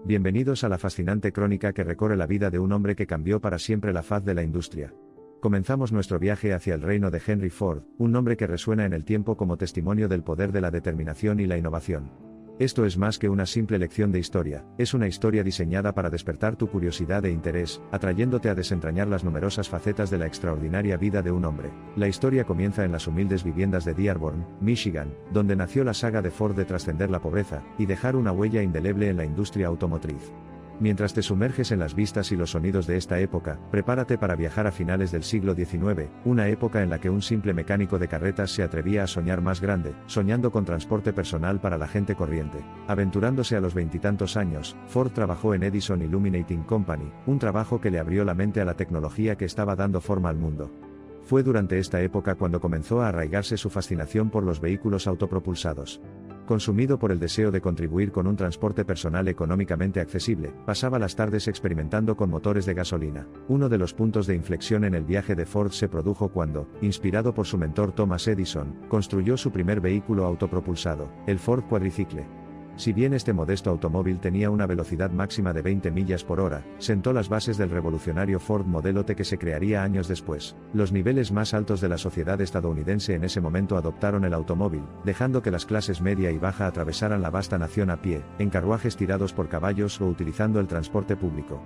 Bienvenidos a la fascinante crónica que recorre la vida de un hombre que cambió para siempre la faz de la industria. Comenzamos nuestro viaje hacia el reino de Henry Ford, un nombre que resuena en el tiempo como testimonio del poder de la determinación y la innovación. Esto es más que una simple lección de historia, es una historia diseñada para despertar tu curiosidad e interés, atrayéndote a desentrañar las numerosas facetas de la extraordinaria vida de un hombre. La historia comienza en las humildes viviendas de Dearborn, Michigan, donde nació la saga de Ford de trascender la pobreza y dejar una huella indeleble en la industria automotriz. Mientras te sumerges en las vistas y los sonidos de esta época, prepárate para viajar a finales del siglo XIX, una época en la que un simple mecánico de carretas se atrevía a soñar más grande, soñando con transporte personal para la gente corriente. Aventurándose a los veintitantos años, Ford trabajó en Edison Illuminating Company, un trabajo que le abrió la mente a la tecnología que estaba dando forma al mundo. Fue durante esta época cuando comenzó a arraigarse su fascinación por los vehículos autopropulsados. Consumido por el deseo de contribuir con un transporte personal económicamente accesible, pasaba las tardes experimentando con motores de gasolina. Uno de los puntos de inflexión en el viaje de Ford se produjo cuando, inspirado por su mentor Thomas Edison, construyó su primer vehículo autopropulsado, el Ford Quadricycle. Si bien este modesto automóvil tenía una velocidad máxima de 20 millas por hora, sentó las bases del revolucionario Ford Modelo T que se crearía años después. Los niveles más altos de la sociedad estadounidense en ese momento adoptaron el automóvil, dejando que las clases media y baja atravesaran la vasta nación a pie, en carruajes tirados por caballos o utilizando el transporte público.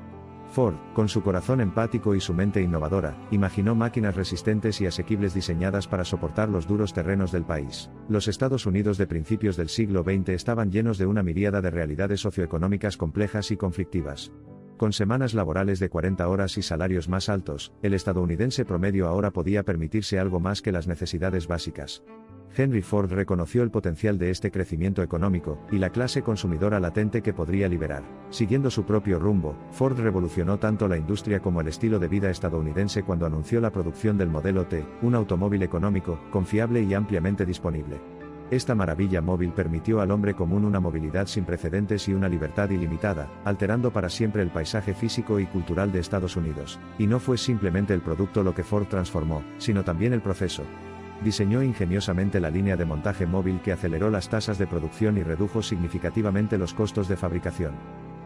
Ford, con su corazón empático y su mente innovadora, imaginó máquinas resistentes y asequibles diseñadas para soportar los duros terrenos del país. Los Estados Unidos de principios del siglo XX estaban llenos de una miríada de realidades socioeconómicas complejas y conflictivas. Con semanas laborales de 40 horas y salarios más altos, el estadounidense promedio ahora podía permitirse algo más que las necesidades básicas. Henry Ford reconoció el potencial de este crecimiento económico, y la clase consumidora latente que podría liberar. Siguiendo su propio rumbo, Ford revolucionó tanto la industria como el estilo de vida estadounidense cuando anunció la producción del Modelo T, un automóvil económico, confiable y ampliamente disponible. Esta maravilla móvil permitió al hombre común una movilidad sin precedentes y una libertad ilimitada, alterando para siempre el paisaje físico y cultural de Estados Unidos. Y no fue simplemente el producto lo que Ford transformó, sino también el proceso. Diseñó ingeniosamente la línea de montaje móvil que aceleró las tasas de producción y redujo significativamente los costos de fabricación.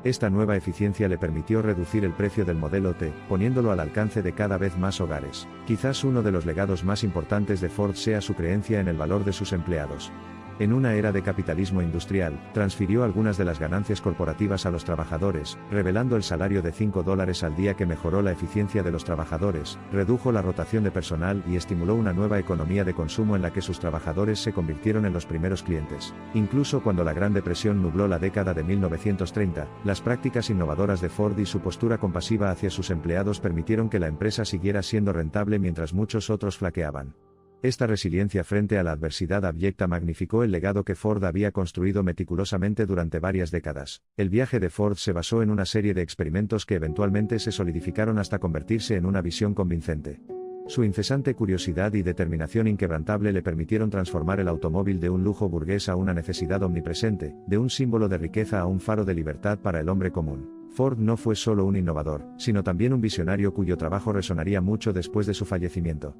Esta nueva eficiencia le permitió reducir el precio del Modelo T, poniéndolo al alcance de cada vez más hogares. Quizás uno de los legados más importantes de Ford sea su creencia en el valor de sus empleados. En una era de capitalismo industrial, transfirió algunas de las ganancias corporativas a los trabajadores, revelando el salario de $5 al día que mejoró la eficiencia de los trabajadores, redujo la rotación de personal y estimuló una nueva economía de consumo en la que sus trabajadores se convirtieron en los primeros clientes. Incluso cuando la Gran Depresión nubló la década de 1930, las prácticas innovadoras de Ford y su postura compasiva hacia sus empleados permitieron que la empresa siguiera siendo rentable mientras muchos otros flaqueaban. Esta resiliencia frente a la adversidad abyecta magnificó el legado que Ford había construido meticulosamente durante varias décadas. El viaje de Ford se basó en una serie de experimentos que eventualmente se solidificaron hasta convertirse en una visión convincente. Su incesante curiosidad y determinación inquebrantable le permitieron transformar el automóvil de un lujo burgués a una necesidad omnipresente, de un símbolo de riqueza a un faro de libertad para el hombre común. Ford no fue solo un innovador, sino también un visionario cuyo trabajo resonaría mucho después de su fallecimiento.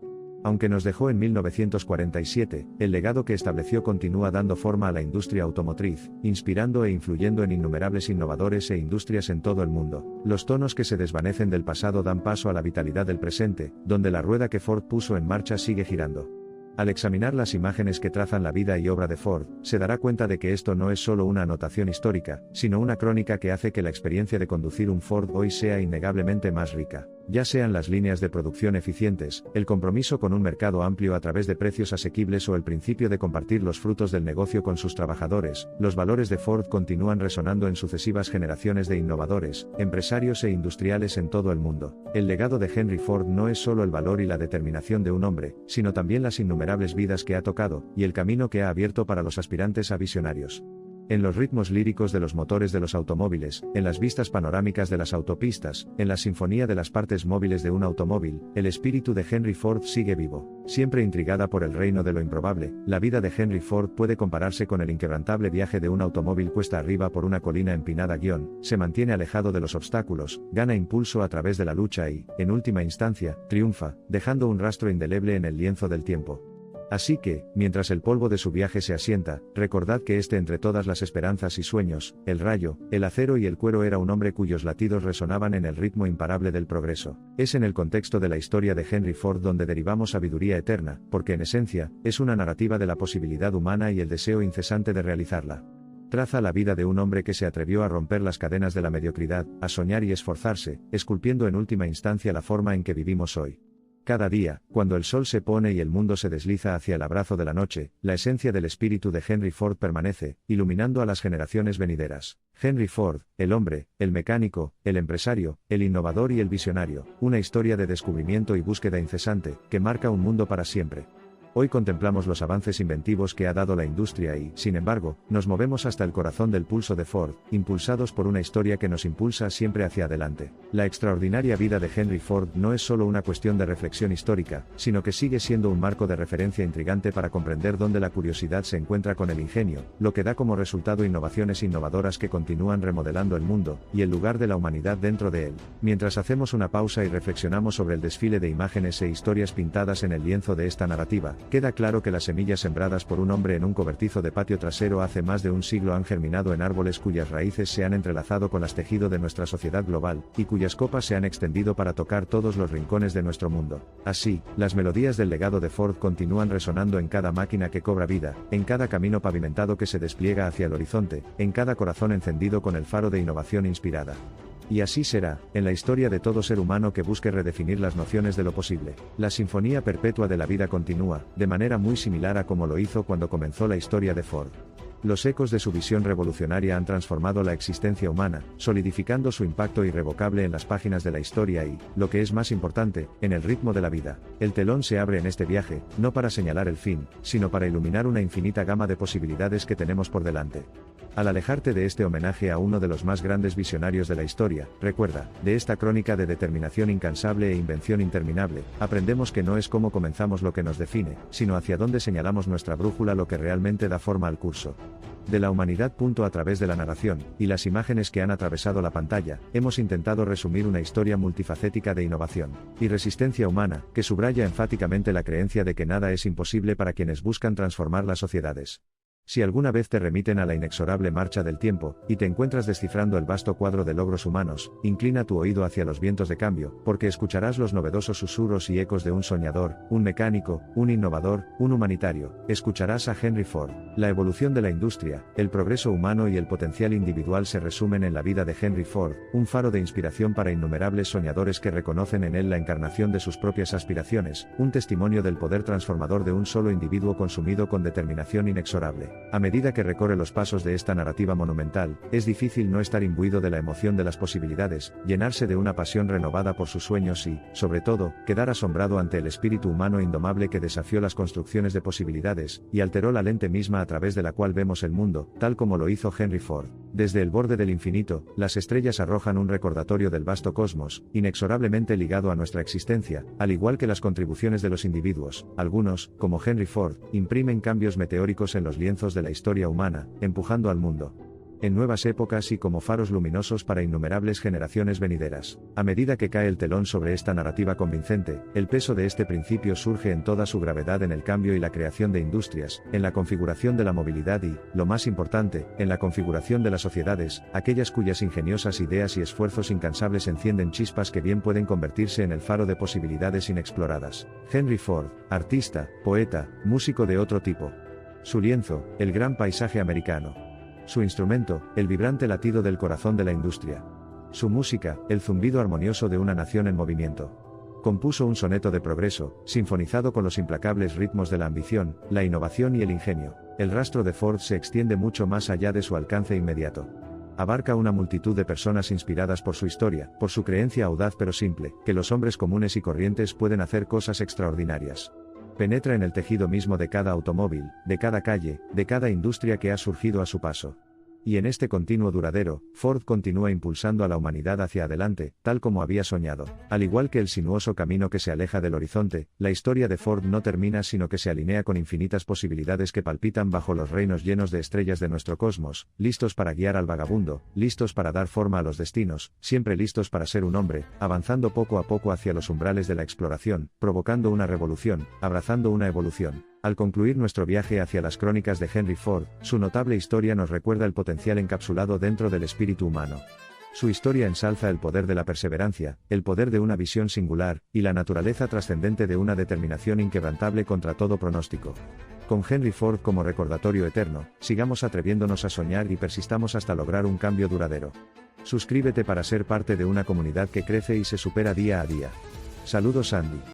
Aunque nos dejó en 1947, el legado que estableció continúa dando forma a la industria automotriz, inspirando e influyendo en innumerables innovadores e industrias en todo el mundo. Los tonos que se desvanecen del pasado dan paso a la vitalidad del presente, donde la rueda que Ford puso en marcha sigue girando. Al examinar las imágenes que trazan la vida y obra de Ford, se dará cuenta de que esto no es solo una anotación histórica, sino una crónica que hace que la experiencia de conducir un Ford hoy sea innegablemente más rica. Ya sean las líneas de producción eficientes, el compromiso con un mercado amplio a través de precios asequibles o el principio de compartir los frutos del negocio con sus trabajadores, los valores de Ford continúan resonando en sucesivas generaciones de innovadores, empresarios e industriales en todo el mundo. El legado de Henry Ford no es solo el valor y la determinación de un hombre, sino también las innumerables vidas que ha tocado, y el camino que ha abierto para los aspirantes a visionarios. En los ritmos líricos de los motores de los automóviles, en las vistas panorámicas de las autopistas, en la sinfonía de las partes móviles de un automóvil, el espíritu de Henry Ford sigue vivo. Siempre intrigada por el reino de lo improbable, la vida de Henry Ford puede compararse con el inquebrantable viaje de un automóvil cuesta arriba por una colina empinada. Se mantiene alejado de los obstáculos, gana impulso a través de la lucha y, en última instancia, triunfa, dejando un rastro indeleble en el lienzo del tiempo. Así que, mientras el polvo de su viaje se asienta, recordad que entre todas las esperanzas y sueños, el rayo, el acero y el cuero era un hombre cuyos latidos resonaban en el ritmo imparable del progreso. Es en el contexto de la historia de Henry Ford donde derivamos sabiduría eterna, porque en esencia, es una narrativa de la posibilidad humana y el deseo incesante de realizarla. Traza la vida de un hombre que se atrevió a romper las cadenas de la mediocridad, a soñar y esforzarse, esculpiendo en última instancia la forma en que vivimos hoy. Cada día, cuando el sol se pone y el mundo se desliza hacia el abrazo de la noche, la esencia del espíritu de Henry Ford permanece, iluminando a las generaciones venideras. Henry Ford, el hombre, el mecánico, el empresario, el innovador y el visionario, una historia de descubrimiento y búsqueda incesante, que marca un mundo para siempre. Hoy contemplamos los avances inventivos que ha dado la industria y, sin embargo, nos movemos hasta el corazón del pulso de Ford, impulsados por una historia que nos impulsa siempre hacia adelante. La extraordinaria vida de Henry Ford no es solo una cuestión de reflexión histórica, sino que sigue siendo un marco de referencia intrigante para comprender dónde la curiosidad se encuentra con el ingenio, lo que da como resultado innovaciones innovadoras que continúan remodelando el mundo, y el lugar de la humanidad dentro de él. Mientras hacemos una pausa y reflexionamos sobre el desfile de imágenes e historias pintadas en el lienzo de esta narrativa, queda claro que las semillas sembradas por un hombre en un cobertizo de patio trasero hace más de un siglo han germinado en árboles cuyas raíces se han entrelazado con las tejido de nuestra sociedad global, y cuyas copas se han extendido para tocar todos los rincones de nuestro mundo. Así, las melodías del legado de Ford continúan resonando en cada máquina que cobra vida, en cada camino pavimentado que se despliega hacia el horizonte, en cada corazón encendido con el faro de innovación inspirada. Y así será, en la historia de todo ser humano que busque redefinir las nociones de lo posible. La sinfonía perpetua de la vida continúa, de manera muy similar a como lo hizo cuando comenzó la historia de Ford. Los ecos de su visión revolucionaria han transformado la existencia humana, solidificando su impacto irrevocable en las páginas de la historia y, lo que es más importante, en el ritmo de la vida. El telón se abre en este viaje, no para señalar el fin, sino para iluminar una infinita gama de posibilidades que tenemos por delante. Al alejarte de este homenaje a uno de los más grandes visionarios de la historia, recuerda, de esta crónica de determinación incansable e invención interminable, aprendemos que no es cómo comenzamos lo que nos define, sino hacia dónde señalamos nuestra brújula lo que realmente da forma al curso. De la humanidad. A través de la narración, y las imágenes que han atravesado la pantalla, hemos intentado resumir una historia multifacética de innovación y resistencia humana, que subraya enfáticamente la creencia de que nada es imposible para quienes buscan transformar las sociedades. Si alguna vez te remiten a la inexorable marcha del tiempo, y te encuentras descifrando el vasto cuadro de logros humanos, inclina tu oído hacia los vientos de cambio, porque escucharás los novedosos susurros y ecos de un soñador, un mecánico, un innovador, un humanitario. Escucharás a Henry Ford. La evolución de la industria, el progreso humano y el potencial individual se resumen en la vida de Henry Ford, un faro de inspiración para innumerables soñadores que reconocen en él la encarnación de sus propias aspiraciones, un testimonio del poder transformador de un solo individuo consumido con determinación inexorable. A medida que recorre los pasos de esta narrativa monumental, es difícil no estar imbuido de la emoción de las posibilidades, llenarse de una pasión renovada por sus sueños y, sobre todo, quedar asombrado ante el espíritu humano indomable que desafió las construcciones de posibilidades, y alteró la lente misma a través de la cual vemos el mundo, tal como lo hizo Henry Ford. Desde el borde del infinito, las estrellas arrojan un recordatorio del vasto cosmos, inexorablemente ligado a nuestra existencia, al igual que las contribuciones de los individuos. Algunos, como Henry Ford, imprimen cambios meteóricos en los lienzos de la historia humana, empujando al mundo en nuevas épocas y como faros luminosos para innumerables generaciones venideras. A medida que cae el telón sobre esta narrativa convincente, el peso de este principio surge en toda su gravedad en el cambio y la creación de industrias, en la configuración de la movilidad y, lo más importante, en la configuración de las sociedades, aquellas cuyas ingeniosas ideas y esfuerzos incansables encienden chispas que bien pueden convertirse en el faro de posibilidades inexploradas. Henry Ford, artista, poeta, músico de otro tipo. Su lienzo, el gran paisaje americano. Su instrumento, el vibrante latido del corazón de la industria. Su música, el zumbido armonioso de una nación en movimiento. Compuso un soneto de progreso, sinfonizado con los implacables ritmos de la ambición, la innovación y el ingenio. El rastro de Ford se extiende mucho más allá de su alcance inmediato. Abarca una multitud de personas inspiradas por su historia, por su creencia audaz pero simple, que los hombres comunes y corrientes pueden hacer cosas extraordinarias. Penetra en el tejido mismo de cada automóvil, de cada calle, de cada industria que ha surgido a su paso. Y en este continuo duradero, Ford continúa impulsando a la humanidad hacia adelante, tal como había soñado. Al igual que el sinuoso camino que se aleja del horizonte, la historia de Ford no termina sino que se alinea con infinitas posibilidades que palpitan bajo los reinos llenos de estrellas de nuestro cosmos, listos para guiar al vagabundo, listos para dar forma a los destinos, siempre listos para ser un hombre, avanzando poco a poco hacia los umbrales de la exploración, provocando una revolución, abrazando una evolución. Al concluir nuestro viaje hacia las crónicas de Henry Ford, su notable historia nos recuerda el potencial encapsulado dentro del espíritu humano. Su historia ensalza el poder de la perseverancia, el poder de una visión singular, y la naturaleza trascendente de una determinación inquebrantable contra todo pronóstico. Con Henry Ford como recordatorio eterno, sigamos atreviéndonos a soñar y persistamos hasta lograr un cambio duradero. Suscríbete para ser parte de una comunidad que crece y se supera día a día. Saludos Andy.